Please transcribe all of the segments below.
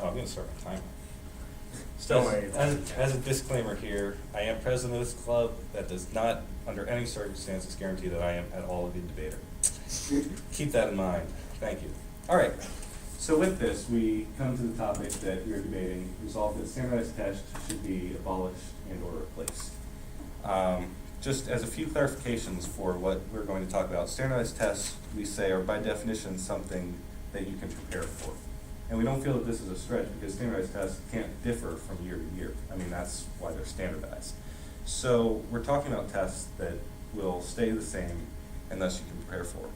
Oh, I'm gonna start my timer. Don't worry. As a disclaimer here, I am president of this club. That does not, under any circumstances, guarantee that I am at all a good debater. Keep that in mind. Thank you. All right. So with this, we come to the topic that we are debating, resolve that standardized tests should be abolished and or replaced. Just as a few clarifications for what we're going to talk about, standardized tests, we say, are by definition something that you can prepare for. And we don't feel that this is a stretch because standardized tests can't differ from year to year. I mean, that's why they're standardized. So we're talking about tests that will stay the same and thus you can prepare for.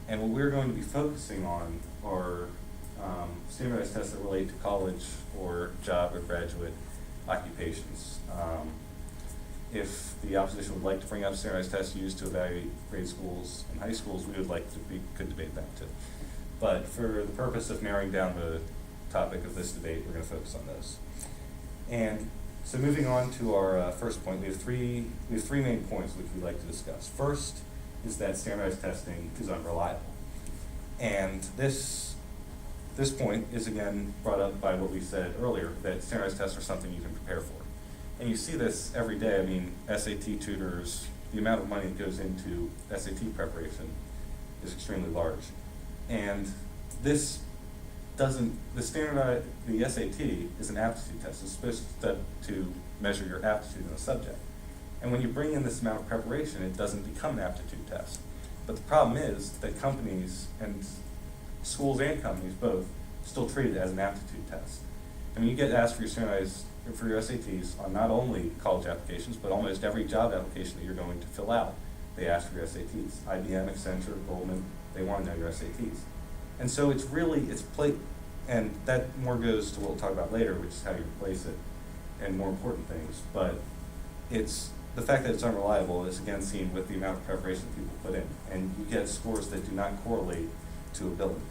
And what we're going to be focusing on are standardized tests that relate to college or job or graduate occupations. If the opposition would like to bring up standardized tests used to evaluate grade schools and high schools, we could debate that too. But for the purpose of narrowing down the topic of this debate, we're going to focus on those. And so moving on to our first point, we have three main points which we'd like to discuss. First is that standardized testing is unreliable. And this point is again brought up by what we said earlier, that standardized tests are something you can prepare for. And you see this every day. I mean, SAT tutors, the amount of money that goes into SAT preparation is extremely large. And the SAT is an aptitude test. It's supposed to measure your aptitude in a subject. And when you bring in this amount of preparation, it doesn't become an aptitude test. But the problem is that companies and schools and companies both still treat it as an aptitude test. I mean, you get asked for your SATs on not only college applications, but almost every job application that you're going to fill out, they ask for your SATs. IBM, Accenture, Goldman, they want to know your SATs. And so and that more goes to what we'll talk about later, which is how you replace it and more important things. But the fact that it's unreliable is again seen with the amount of preparation people put in. And you get scores that do not correlate to ability.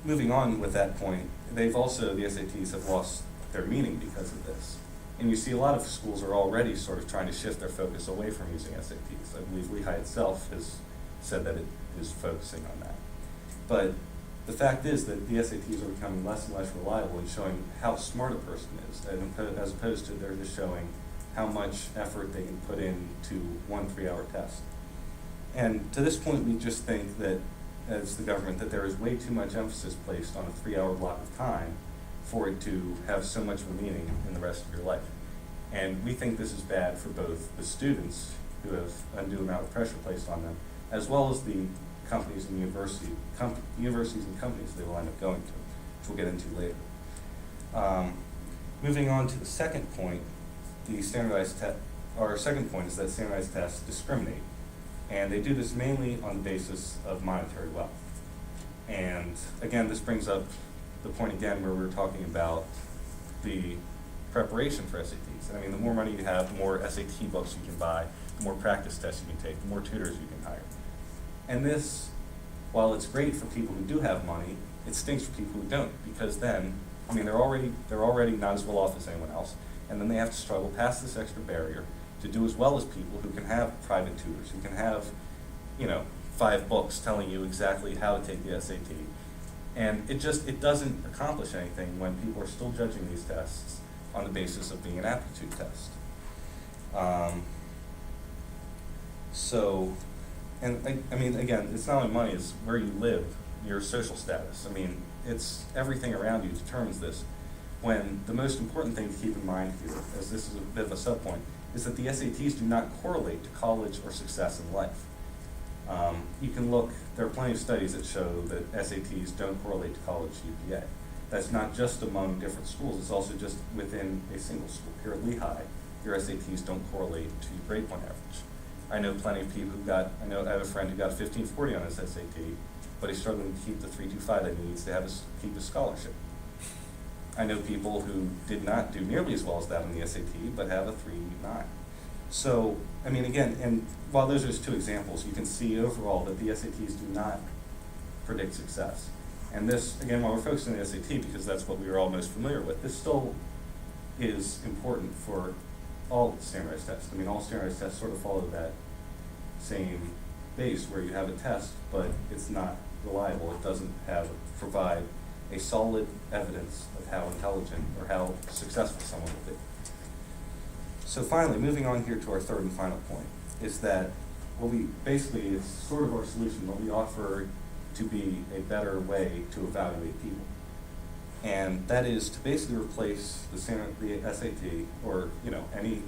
Moving on with that point, the SATs have lost their meaning because of this. And you see a lot of schools are already sort of trying to shift their focus away from using SATs. I believe Lehigh itself has said that it is focusing on that. But the fact is that the SATs are becoming less and less reliable in showing how smart a person is, as opposed to they're just showing how much effort they can put into 1 3-hour test. And to this point, we just think that, as the government, that there is way too much emphasis placed on a 3-hour block of time for it to have so much of a meaning in the rest of your life. And we think this is bad for both the students who have undue amount of pressure placed on them, as well as the companies and universities and companies they will end up going to, which we'll get into later. Moving on to the second point, our second point is that standardized tests discriminate. And they do this mainly on the basis of monetary wealth. And again, this brings up the point again where we're talking about the preparation for SATs. And I mean, the more money you have, the more SAT books you can buy, the more practice tests you can take, the more tutors you can hire. And this, while it's great for people who do have money, it stinks for people who don't, because then, I mean, they're already not as well off as anyone else, and then they have to struggle past this extra barrier to do as well as people who can have private tutors, who can have, 5 books telling you exactly how to take the SAT. And it doesn't accomplish anything when people are still judging these tests on the basis of being an aptitude test. I mean, again, it's not only money, it's where you live, your social status. I mean, it's everything around you determines this. When the most important thing to keep in mind here, as this is a bit of a subpoint, is that the SATs do not correlate to college or success in life. You can look, there are plenty of studies that show that SATs don't correlate to college GPA. That's not just among different schools, it's also just within a single school. Here at Lehigh, your SATs don't correlate to your grade point average. I know plenty of people I have a friend who got a 1540 on his SAT, but he's struggling to keep the 325 that he needs to keep his scholarship. I know people who did not do nearly as well as that on the SAT, but have a 3.9. So, I mean, again, and while those are just two examples, you can see overall that the SATs do not predict success. And this, again, while we're focusing on the SAT, because that's what we are all most familiar with, this still is important for all standardized tests. I mean, all standardized tests sort of follow that same base where you have a test, but it's not reliable. It doesn't provide a solid evidence of how intelligent or how successful someone will be. So finally, moving on here to our third and final point, is that what we, basically, it's sort of our solution, what we offer to be a better way to evaluate people. And that is to basically replace the SAT, or, any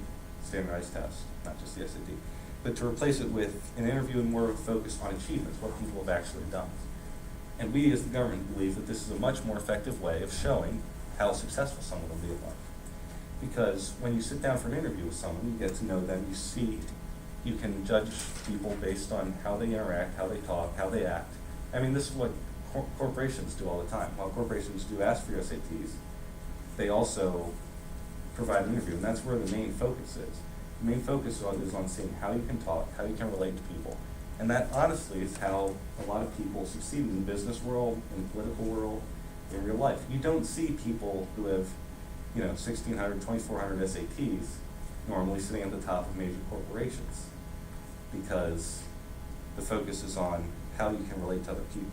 standardized test, not just the SAT, but to replace it with an interview and more focused on achievements, what people have actually done. And we as the government believe that this is a much more effective way of showing how successful someone will be at life. Because when you sit down for an interview with someone, you get to know them, you can judge people based on how they interact, how they talk, how they act. I mean, this is what corporations do all the time. While corporations do ask for your SATs, they also provide an interview, and that's where the main focus is. The main focus is on seeing how you can talk, how you can relate to people. And that honestly is how a lot of people succeed in the business world, in the political world, in real life. You don't see people who have 1,600, 2,400 SATs normally sitting at the top of major corporations, because the focus is on how you can relate to other people.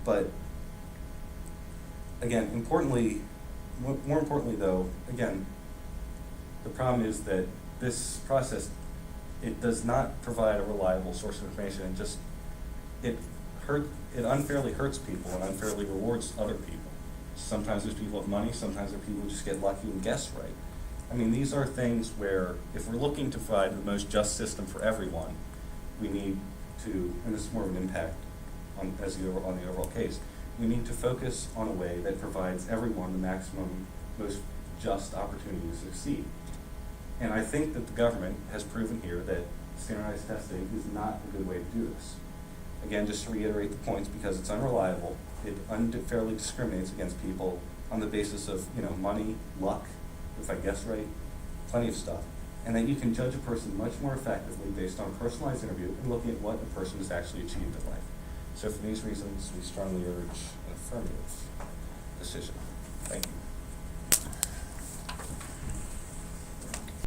But again, more importantly though, again, the problem is that this process, it does not provide a reliable source of information, and it unfairly hurts people and unfairly rewards other people. Sometimes there's people with money, sometimes there are people who just get lucky and guess right. I mean, these are things where if we're looking to provide the most just system for everyone, we need to, and this is more of an impact on the overall case, we need to focus on a way that provides everyone the maximum, most just opportunity to succeed. And I think that the government has proven here that standardized testing is not a good way to do this. Again, just to reiterate the points, because it's unreliable, it unfairly discriminates against people on the basis of money, luck, if I guess right, plenty of stuff, and that you can judge a person much more effectively based on a personalized interview and looking at what the person has actually achieved in life. So for these reasons, we strongly urge an affirmative decision. Thank you.